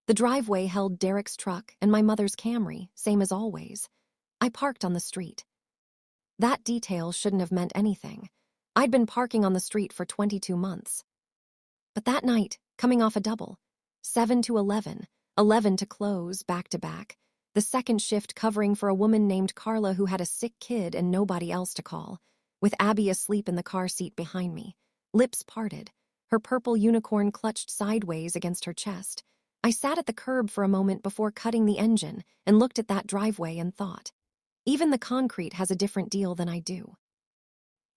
The driveway held Derek's truck and my mother's Camry, same as always. I parked on the street. That detail shouldn't have meant anything. I'd been parking on the street for 22 months. But that night, coming off a double, 7 to 11, 11 to close, back to back, the second shift covering for a woman named Carla who had a sick kid and nobody else to call, with Abby asleep in the car seat behind me, lips parted, her purple unicorn clutched sideways against her chest. I sat at the curb for a moment before cutting the engine and looked at that driveway and thought, even the concrete has a different deal than I do.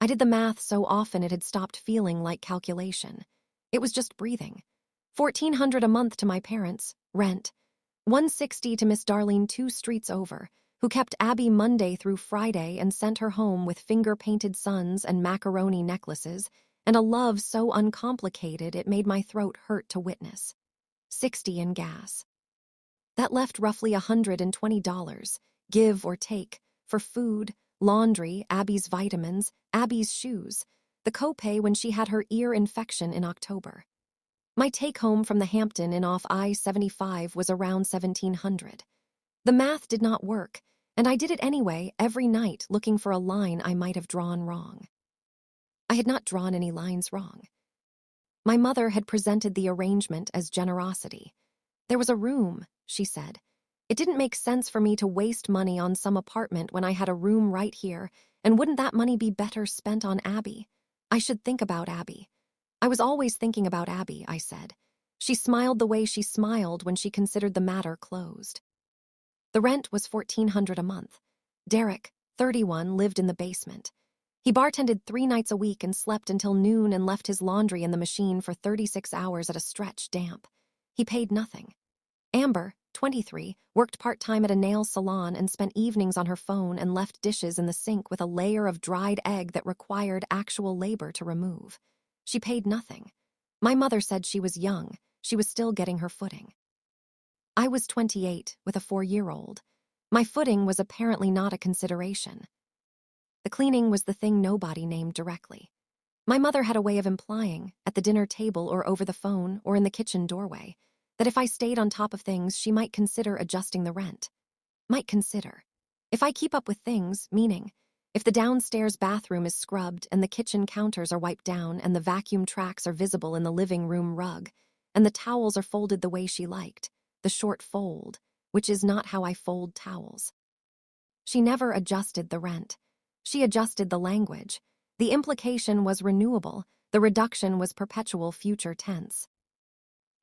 I did the math so often it had stopped feeling like calculation. It was just breathing. $1,400 a month to my parents, rent. $160 to Miss Darlene 2 streets over, who kept Abby Monday through Friday and sent her home with finger-painted suns and macaroni necklaces, and a love so uncomplicated it made my throat hurt to witness. $60 in gas. That left roughly $120, give or take, for food, laundry, Abby's vitamins, Abby's shoes, the copay when she had her ear infection in October. My take-home from the Hampton Inn off I-75 was around $1,700. The math did not work, and I did it anyway every night looking for a line I might have drawn wrong. I had not drawn any lines wrong. My mother had presented the arrangement as generosity. There was a room, she said. It didn't make sense for me to waste money on some apartment when I had a room right here, and wouldn't that money be better spent on Abby? I should think about Abby. I was always thinking about Abby, I said. She smiled the way she smiled when she considered the matter closed. The rent was $1,400 a month. Derek, 31, lived in the basement. He bartended 3 nights a week and slept until noon and left his laundry in the machine for 36 hours at a stretch damp. He paid nothing. Amber, 23, worked part-time at a nail salon and spent evenings on her phone and left dishes in the sink with a layer of dried egg that required actual labor to remove. She paid nothing. My mother said she was young. She was still getting her footing. I was 28 with a 4-year-old. My footing was apparently not a consideration. The cleaning was the thing nobody named directly. My mother had a way of implying, at the dinner table or over the phone or in the kitchen doorway, that if I stayed on top of things, she might consider adjusting the rent. Might consider. If I keep up with things, meaning, if the downstairs bathroom is scrubbed and the kitchen counters are wiped down and the vacuum tracks are visible in the living room rug, and the towels are folded the way she liked, the short fold, which is not how I fold towels. She never adjusted the rent. She adjusted the language. The implication was renewable, the reduction was perpetual future tense.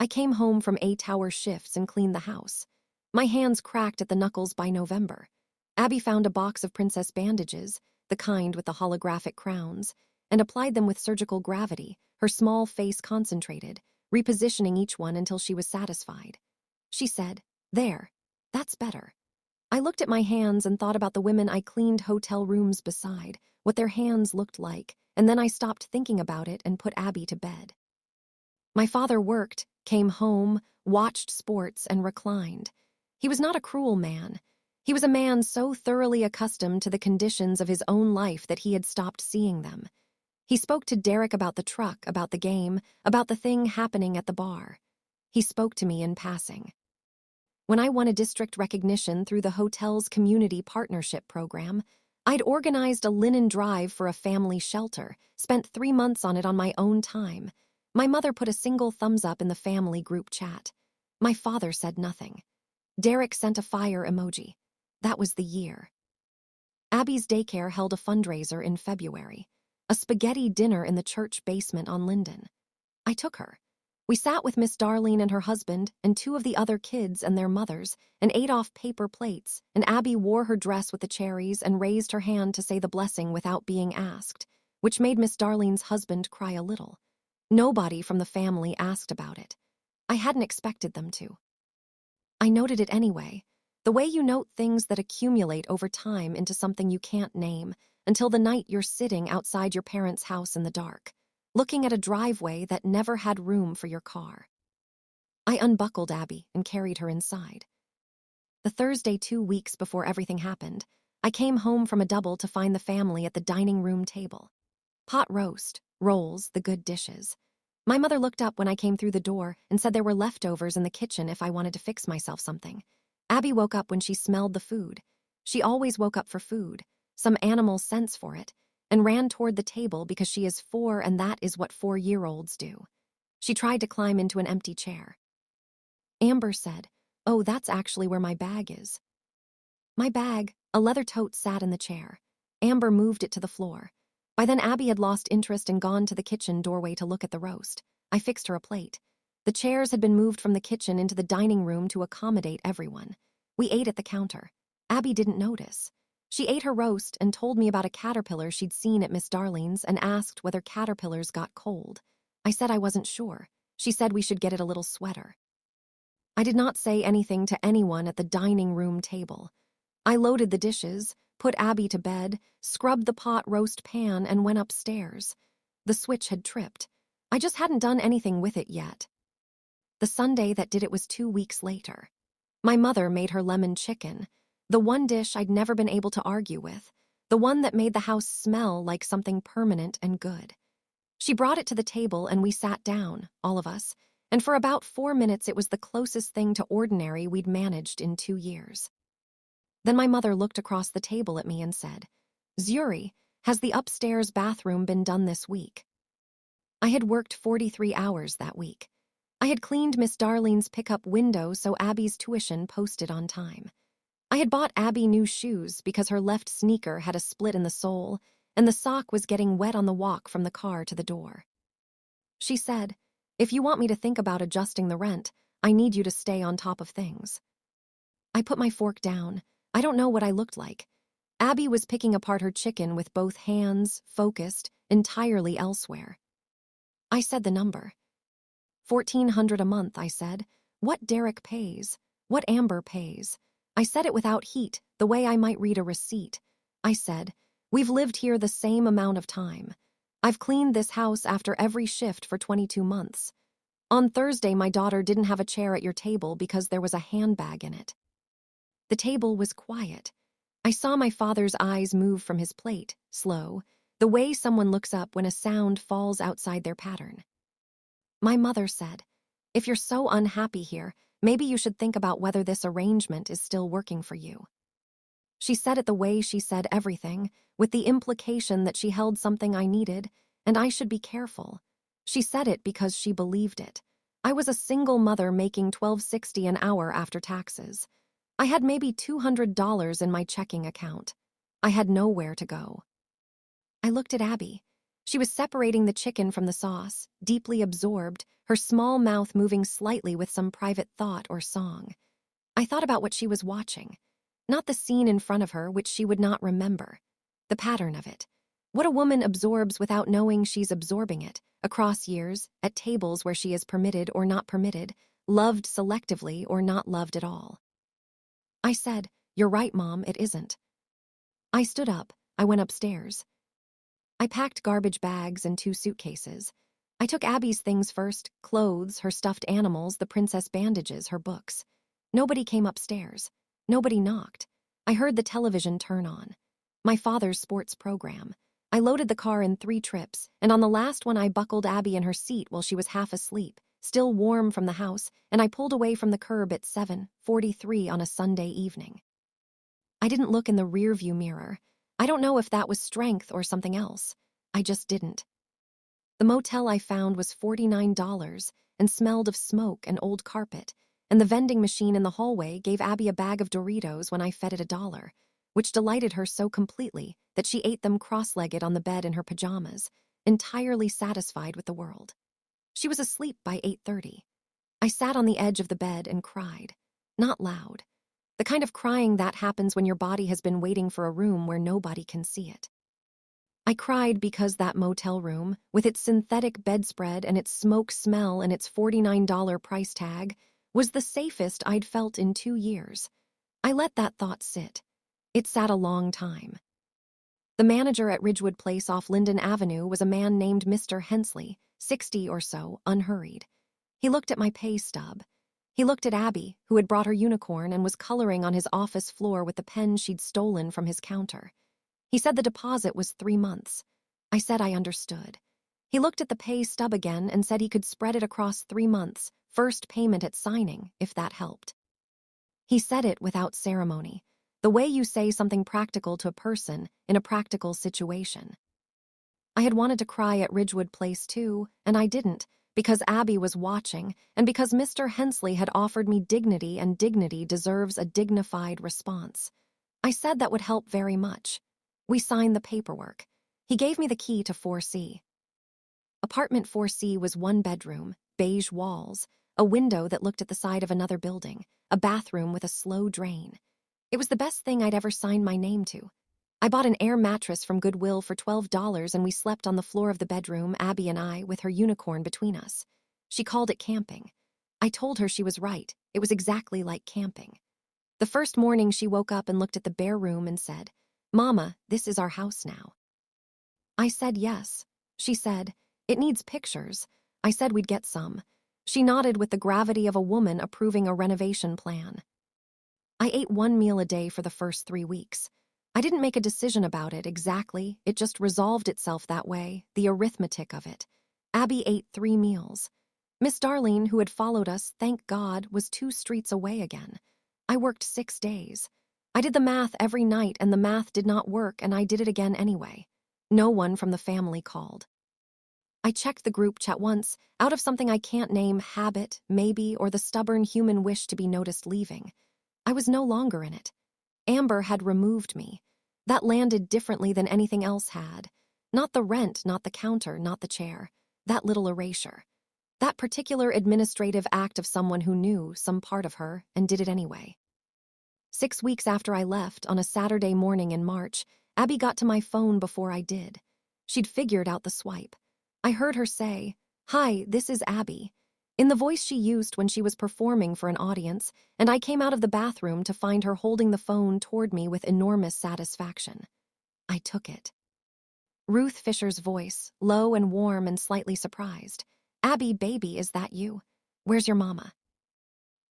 I came home from 8-hour shifts and cleaned the house. My hands cracked at the knuckles by November. Abby found a box of princess bandages, the kind with the holographic crowns, and applied them with surgical gravity, her small face concentrated, repositioning each one until she was satisfied. She said, "There, that's better." I looked at my hands and thought about the women I cleaned hotel rooms beside, what their hands looked like, and then I stopped thinking about it and put Abby to bed. My father worked, came home, watched sports, and reclined. He was not a cruel man. He was a man so thoroughly accustomed to the conditions of his own life that he had stopped seeing them. He spoke to Derek about the truck, about the game, about the thing happening at the bar. He spoke to me in passing. When I won a district recognition through the hotel's community partnership program, I'd organized a linen drive for a family shelter, spent 3 months on it on my own time. My mother put a single thumbs up in the family group chat. My father said nothing. Derek sent a fire emoji. That was the year. Abby's daycare held a fundraiser in February, a spaghetti dinner in the church basement on Linden. I took her. We sat with Miss Darlene and her husband and 2 of the other kids and their mothers and ate off paper plates, and Abby wore her dress with the cherries and raised her hand to say the blessing without being asked, which made Miss Darlene's husband cry a little. Nobody from the family asked about it. I hadn't expected them to. I noted it anyway, the way you note things that accumulate over time into something you can't name until the night you're sitting outside your parents' house in the dark, looking at a driveway that never had room for your car. I unbuckled Abby and carried her inside. The Thursday 2 weeks before everything happened, I came home from a double to find the family at the dining room table. Pot roast, rolls, the good dishes. My mother looked up when I came through the door and said there were leftovers in the kitchen if I wanted to fix myself something. Abby woke up when she smelled the food. She always woke up for food, some animal sense for it, and ran toward the table because she is 4 and that is what 4-year-olds do. She tried to climb into an empty chair. Amber said, "Oh, that's actually where my bag is." My bag, a leather tote, sat in the chair. Amber moved it to the floor. By then Abby had lost interest and gone to the kitchen doorway to look at the roast. I fixed her a plate. The chairs had been moved from the kitchen into the dining room to accommodate everyone. We ate at the counter. Abby didn't notice. She ate her roast and told me about a caterpillar she'd seen at Miss Darling's and asked whether caterpillars got cold. I said I wasn't sure. She said we should get it a little sweater. I did not say anything to anyone at the dining room table. I loaded the dishes, put Abby to bed, scrubbed the pot roast pan, and went upstairs. The switch had tripped. I just hadn't done anything with it yet. The Sunday that did it was 2 weeks later. My mother made her lemon chicken, the one dish I'd never been able to argue with, the one that made the house smell like something permanent and good. She brought it to the table and we sat down, all of us, and for about 4 minutes it was the closest thing to ordinary we'd managed in 2 years. Then my mother looked across the table at me and said, "Zuri, has the upstairs bathroom been done this week?" I had worked 43 hours that week. I had cleaned Miss Darling's pickup window so Abby's tuition posted on time. I had bought Abby new shoes because her left sneaker had a split in the sole, and the sock was getting wet on the walk from the car to the door. She said, "If you want me to think about adjusting the rent, I need you to stay on top of things." I put my fork down. I don't know what I looked like. Abby was picking apart her chicken with both hands, focused, entirely elsewhere. I said the number. $1,400 a month, I said. What Derek pays. What Amber pays. I said it without heat, the way I might read a receipt. I said, "We've lived here the same amount of time. I've cleaned this house after every shift for 22 months. On Thursday, my daughter didn't have a chair at your table because there was a handbag in it." The table was quiet. I saw my father's eyes move from his plate, slow, the way someone looks up when a sound falls outside their pattern. My mother said, "If you're so unhappy here, maybe you should think about whether this arrangement is still working for you." She said it the way she said everything, with the implication that she held something I needed, and I should be careful. She said it because she believed it. I was a single mother making $12.60 an hour after taxes. I had maybe $200 in my checking account. I had nowhere to go. I looked at Abby. She was separating the chicken from the sauce, deeply absorbed, her small mouth moving slightly with some private thought or song. I thought about what she was watching. Not the scene in front of her, which she would not remember. The pattern of it. What a woman absorbs without knowing she's absorbing it, across years, at tables where she is permitted or not permitted, loved selectively or not loved at all. I said, "You're right, Mom, it isn't." I stood up. I went upstairs. I packed garbage bags and 2 suitcases. I took Abby's things first, clothes, her stuffed animals, the princess bandages, her books. Nobody came upstairs. Nobody knocked. I heard the television turn on. My father's sports program. I loaded the car in 3 trips, and on the last one I buckled Abby in her seat while she was half asleep, still warm from the house, and I pulled away from the curb at 7:43 on a Sunday evening. I didn't look in the rearview mirror. I don't know if that was strength or something else. I just didn't. The motel I found was $49 and smelled of smoke and old carpet, and the vending machine in the hallway gave Abby a bag of Doritos when I fed it $1, which delighted her so completely that she ate them cross-legged on the bed in her pajamas, entirely satisfied with the world. She was asleep by 8:30. I sat on the edge of the bed and cried. Not loud. The kind of crying that happens when your body has been waiting for a room where nobody can see it. I cried because that motel room, with its synthetic bedspread and its smoke smell and its $49 price tag, was the safest I'd felt in 2 years. I let that thought sit. It sat a long time. The manager at Ridgewood Place off Linden Avenue was a man named Mr. Hensley, 60 or so, unhurried. He looked at my pay stub. He looked at Abby, who had brought her unicorn and was coloring on his office floor with the pen she'd stolen from his counter. He said the deposit was 3 months. I said I understood. He looked at the pay stub again and said he could spread it across 3 months, first payment at signing, if that helped. He said it without ceremony, the way you say something practical to a person in a practical situation. I had wanted to cry at Ridgewood Place too, and I didn't, because Abby was watching, and because Mr. Hensley had offered me dignity, and dignity deserves a dignified response. I said that would help very much. We signed the paperwork. He gave me the key to 4C. Apartment 4C was 1 bedroom, beige walls, a window that looked at the side of another building, a bathroom with a slow drain. It was the best thing I'd ever signed my name to. I bought an air mattress from Goodwill for $12 and we slept on the floor of the bedroom, Abby and I, with her unicorn between us. She called it camping. I told her she was right. It was exactly like camping. The first morning she woke up and looked at the bare room and said, "Mama, this is our house now." I said yes. She said, "It needs pictures." I said we'd get some. She nodded with the gravity of a woman approving a renovation plan. I ate 1 meal a day for the first 3 weeks. I didn't make a decision about it exactly, it just resolved itself that way, the arithmetic of it. Abby ate 3 meals. Miss Darlene, who had followed us, thank God, was 2 streets away again. I worked 6 days. I did the math every night and the math did not work and I did it again anyway. No one from the family called. I checked the group chat once, out of something I can't name, habit, maybe, or the stubborn human wish to be noticed leaving. I was no longer in it. Amber had removed me. That landed differently than anything else had. Not the rent, not the counter, not the chair. That little erasure. That particular administrative act of someone who knew some part of her and did it anyway. 6 weeks after I left, on a Saturday morning in March, Abby got to my phone before I did. She'd figured out the swipe. I heard her say, "Hi, this is Abby," in the voice she used when she was performing for an audience, and I came out of the bathroom to find her holding the phone toward me with enormous satisfaction. I took it. Ruth Fisher's voice, low and warm and slightly surprised. "Abby, baby, is that you? Where's your mama?"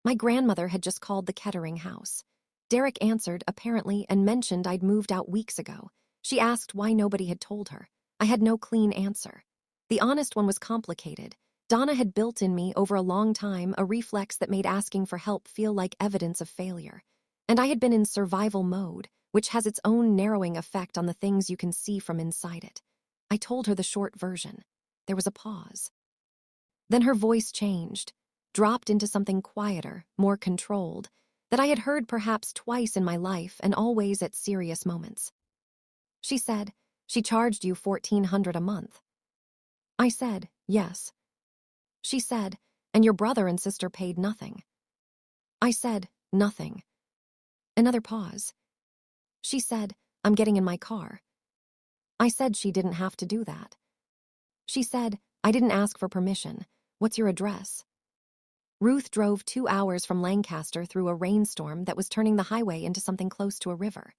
My grandmother had just called the Kettering house. Derek answered, apparently, and mentioned I'd moved out weeks ago. She asked why nobody had told her. I had no clean answer. The honest one was complicated. Donna had built in me over a long time a reflex that made asking for help feel like evidence of failure. And I had been in survival mode, which has its own narrowing effect on the things you can see from inside it. I told her the short version. There was a pause. Then her voice changed, dropped into something quieter, more controlled, that I had heard perhaps twice in my life and always at serious moments. She said, "She charged you $1,400 a month." I said, "Yes." She said, "And your brother and sister paid nothing." I said, "Nothing." Another pause. She said, "I'm getting in my car." I said she didn't have to do that. She said, "I didn't ask for permission. What's your address?" Ruth drove 2 hours from Lancaster through a rainstorm that was turning the highway into something close to a river.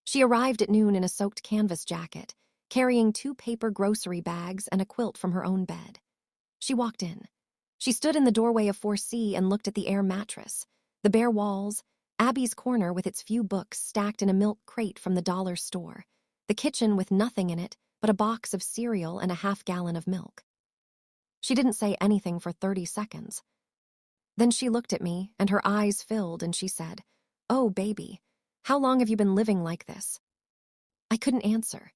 She arrived at noon in a soaked canvas jacket, carrying 2 paper grocery bags and a quilt from her own bed. She walked in. She stood in the doorway of 4C and looked at the air mattress, the bare walls, Abby's corner with its few books stacked in a milk crate from the dollar store, the kitchen with nothing in it but a box of cereal and a half-gallon of milk. She didn't say anything for 30 seconds. Then she looked at me, and her eyes filled, and she said, "Oh, baby, how long have you been living like this?" I couldn't answer.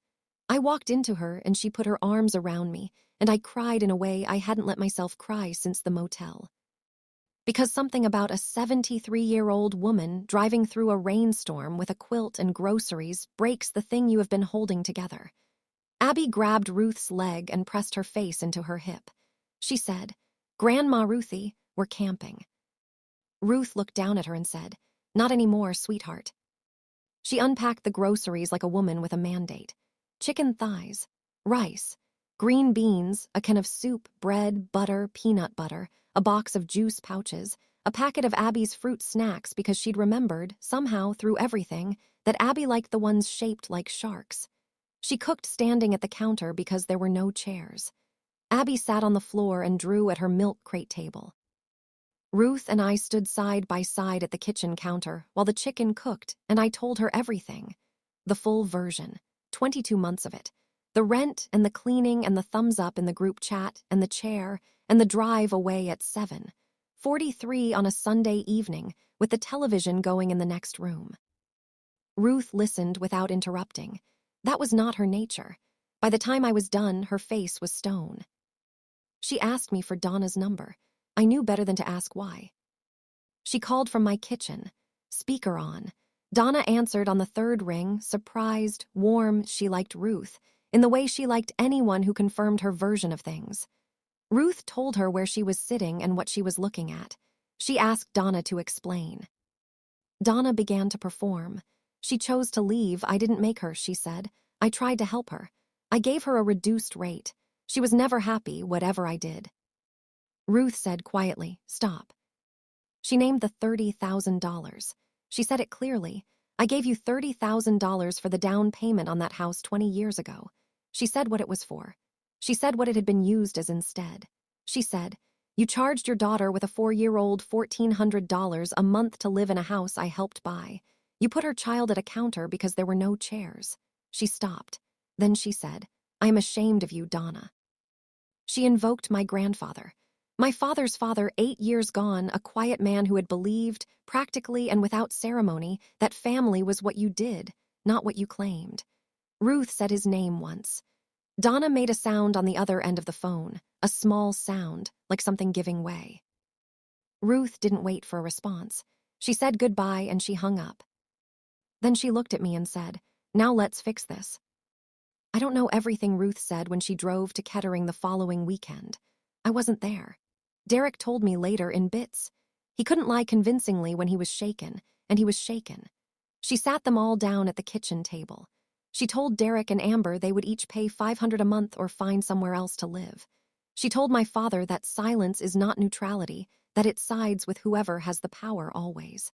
I walked into her, and she put her arms around me, and I cried in a way I hadn't let myself cry since the motel. Because something about a 73-year-old woman driving through a rainstorm with a quilt and groceries breaks the thing you have been holding together. Abby grabbed Ruth's leg and pressed her face into her hip. She said, "Grandma Ruthie, we're camping." Ruth looked down at her and said, "Not anymore, sweetheart." She unpacked the groceries like a woman with a mandate. Chicken thighs, rice, green beans, a can of soup, bread, butter, peanut butter, a box of juice pouches, a packet of Abby's fruit snacks because she'd remembered, somehow through everything, that Abby liked the ones shaped like sharks. She cooked standing at the counter because there were no chairs. Abby sat on the floor and drew at her milk crate table. Ruth and I stood side by side at the kitchen counter while the chicken cooked, and I told her everything. The full version, 22 months of it. The rent and the cleaning and the thumbs up in the group chat and the chair and the drive away at 7:43 on a Sunday evening with the television going in the next room. Ruth listened without interrupting. That was not her nature. By the time I was done, her face was stone. She asked me for Donna's number. I knew better than to ask why. She called from my kitchen, speaker on. Donna answered on the third ring, surprised, warm. She liked Ruth, in the way she liked anyone who confirmed her version of things. Ruth told her where she was sitting and what she was looking at. She asked Donna to explain. Donna began to perform. She chose to leave. I didn't make her, she said. I tried to help her. I gave her a reduced rate. She was never happy, whatever I did. Ruth said quietly, stop. She named the $30,000. She said it clearly. I gave you $30,000 for the down payment on that house 20 years ago. She said what it was for. She said what it had been used as instead. She said, you charged your daughter with a 4-year-old $1,400 a month to live in a house I helped buy. You put her child at a counter because there were no chairs. She stopped. Then she said, I am ashamed of you, Donna. She invoked my grandfather. My father's father, 8 years gone, a quiet man who had believed, practically and without ceremony, that family was what you did, not what you claimed. Ruth said his name once. Donna made a sound on the other end of the phone, a small sound, like something giving way. Ruth didn't wait for a response. She said goodbye and she hung up. Then she looked at me and said, now let's fix this. I don't know everything Ruth said when she drove to Kettering the following weekend. I wasn't there. Derek told me later in bits. He couldn't lie convincingly when he was shaken, and he was shaken. She sat them all down at the kitchen table. She told Derek and Amber they would each pay $500 a month or find somewhere else to live. She told my father that silence is not neutrality, that it sides with whoever has the power always.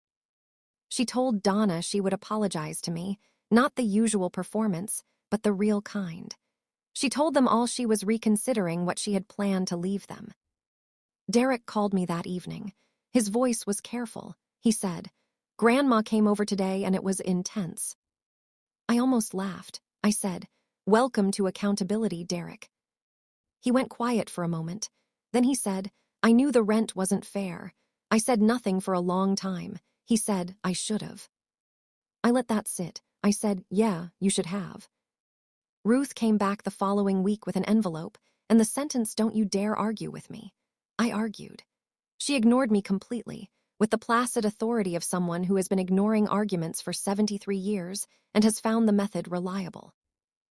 She told Donna she would apologize to me, not the usual performance, but the real kind. She told them all she was reconsidering what she had planned to leave them. Derek called me that evening. His voice was careful. He said, Grandma came over today and it was intense. I almost laughed. I said, welcome to accountability, Derek. He went quiet for a moment. Then he said, I knew the rent wasn't fair. I said nothing for a long time. He said, I should have. I let that sit. I said, yeah, you should have. Ruth came back the following week with an envelope, and the sentence, don't you dare argue with me. I argued. She ignored me completely, with the placid authority of someone who has been ignoring arguments for 73 years and has found the method reliable.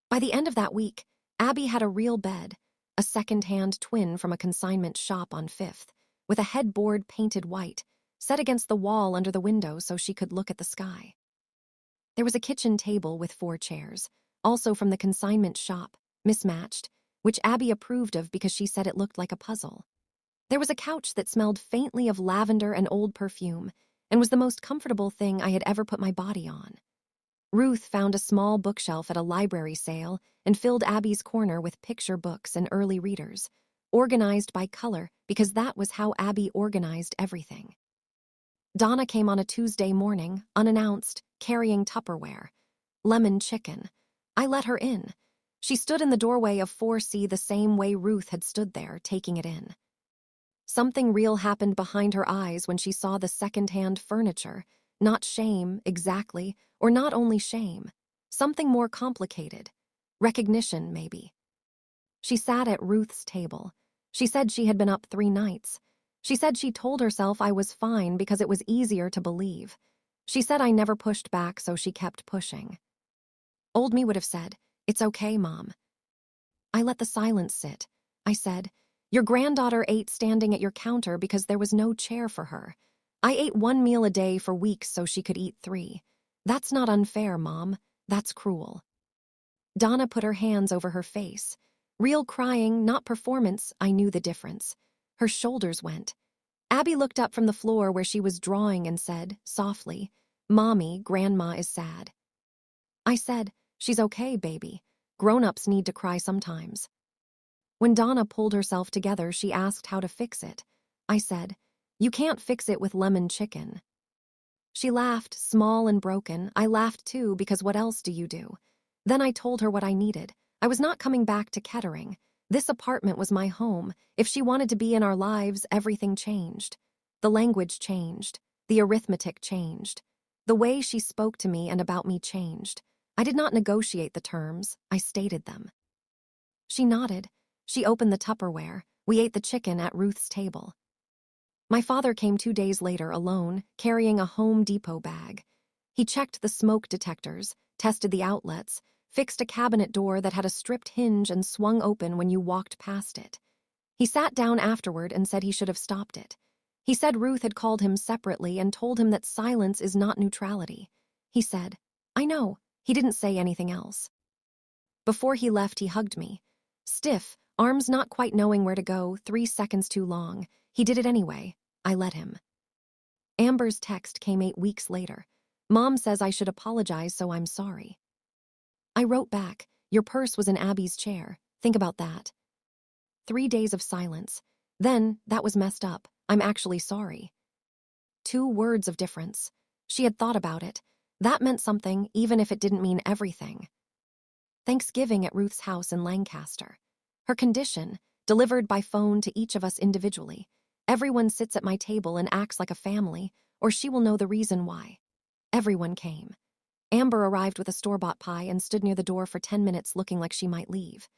By the end of that week, Abby had a real bed, a second-hand twin from a consignment shop on 5th, with a headboard painted white, set against the wall under the window so she could look at the sky. There was a kitchen table with 4 chairs, also from the consignment shop, mismatched, which Abby approved of because she said it looked like a puzzle. There was a couch that smelled faintly of lavender and old perfume, and was the most comfortable thing I had ever put my body on. Ruth found a small bookshelf at a library sale and filled Abby's corner with picture books and early readers, organized by color because that was how Abby organized everything. Donna came on a Tuesday morning, unannounced, carrying Tupperware. Lemon chicken. I let her in. She stood in the doorway of 4C the same way Ruth had stood there, taking it in. Something real happened behind her eyes when she saw the second-hand furniture. Not shame, exactly, or not only shame. Something more complicated. Recognition, maybe. She sat at Ruth's table. She said she had been up 3 nights. She said she told herself I was fine because it was easier to believe. She said I never pushed back, so she kept pushing. Old me would have said, it's okay, Mom. I let the silence sit. I said, your granddaughter ate standing at your counter because there was no chair for her. I ate 1 meal a day for weeks so she could eat 3. That's not unfair, Mom. That's cruel. Donna put her hands over her face. Real crying, not performance. I knew the difference. Her shoulders went. Abby looked up from the floor where she was drawing and said, softly, Mommy, Grandma is sad. I said, she's okay, baby. Grown-ups need to cry sometimes. When Donna pulled herself together, she asked how to fix it. I said, you can't fix it with lemon chicken. She laughed, small and broken. I laughed too, because what else do you do? Then I told her what I needed. I was not coming back to Kettering. This apartment was my home. If she wanted to be in our lives, everything changed. The language changed. The arithmetic changed. The way she spoke to me and about me changed. I did not negotiate the terms. I stated them. She nodded. She opened the Tupperware. We ate the chicken at Ruth's table. My father came 2 days later alone, carrying a Home Depot bag. He checked the smoke detectors, tested the outlets, fixed a cabinet door that had a stripped hinge and swung open when you walked past it. He sat down afterward and said he should have stopped it. He said Ruth had called him separately and told him that silence is not neutrality. He said, "I know." He didn't say anything else. Before he left, he hugged me. Stiff, arms not quite knowing where to go, 3 seconds too long. He did it anyway. I let him. Amber's text came 8 weeks later. Mom says I should apologize, so I'm sorry. I wrote back, your purse was in Abby's chair. Think about that. 3 days of silence. Then, that was messed up. I'm actually sorry. 2 words of difference. She had thought about it. That meant something, even if it didn't mean everything. Thanksgiving at Ruth's house in Lancaster. Her condition, delivered by phone to each of us individually. Everyone sits at my table and acts like a family, or she will know the reason why. Everyone came. Amber arrived with a store-bought pie and stood near the door for 10 minutes looking like she might leave.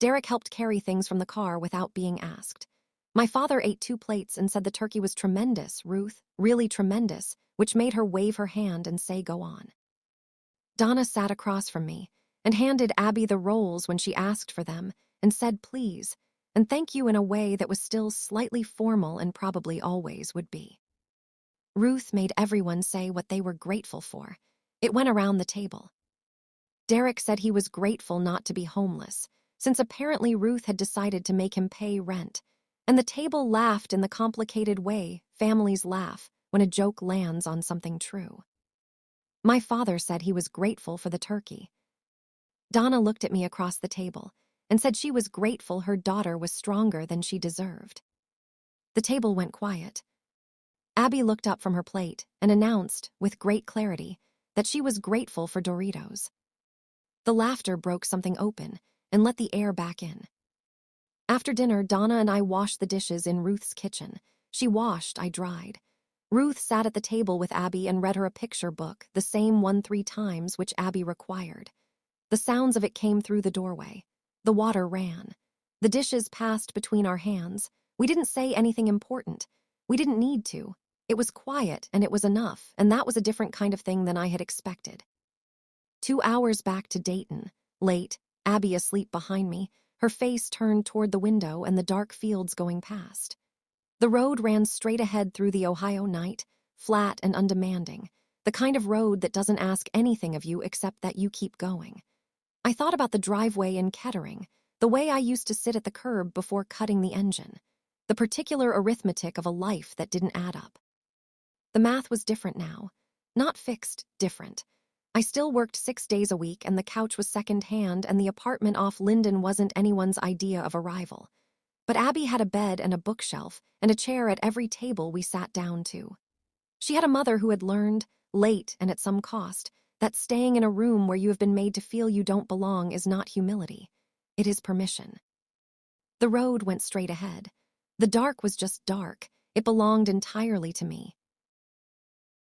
Derek helped carry things from the car without being asked. My father ate 2 plates and said the turkey was tremendous, Ruth, really tremendous, which made her wave her hand and say go on. Donna sat across from me and handed Abby the rolls when she asked for them and said please and thank you in a way that was still slightly formal and probably always would be. Ruth made everyone say what they were grateful for. It went around the table. Derek said he was grateful not to be homeless, since apparently Ruth had decided to make him pay rent, and the table laughed in the complicated way families laugh when a joke lands on something true. My father said he was grateful for the turkey. Donna looked at me across the table and said she was grateful her daughter was stronger than she deserved. The table went quiet. Abby looked up from her plate and announced, with great clarity, that she was grateful for Doritos. The laughter broke something open and let the air back in. After dinner, Donna and I washed the dishes in Ruth's kitchen. She washed, I dried. Ruth sat at the table with Abby and read her a picture book, the same one 3 times which Abby required. The sounds of it came through the doorway. The water ran. The dishes passed between our hands. We didn't say anything important. We didn't need to. It was quiet and it was enough, and that was a different kind of thing than I had expected. 2 hours back to Dayton. Late, Abby asleep behind me, her face turned toward the window and the dark fields going past. The road ran straight ahead through the Ohio night, flat and undemanding, the kind of road that doesn't ask anything of you except that you keep going. I thought about the driveway in Kettering, the way I used to sit at the curb before cutting the engine, the particular arithmetic of a life that didn't add up. The math was different now. Not fixed, different. I still worked 6 days a week and the couch was second-hand and the apartment off Linden wasn't anyone's idea of arrival. But Abby had a bed and a bookshelf and a chair at every table we sat down to. She had a mother who had learned, late and at some cost, that staying in a room where you have been made to feel you don't belong is not humility. It is permission. The road went straight ahead. The dark was just dark. It belonged entirely to me.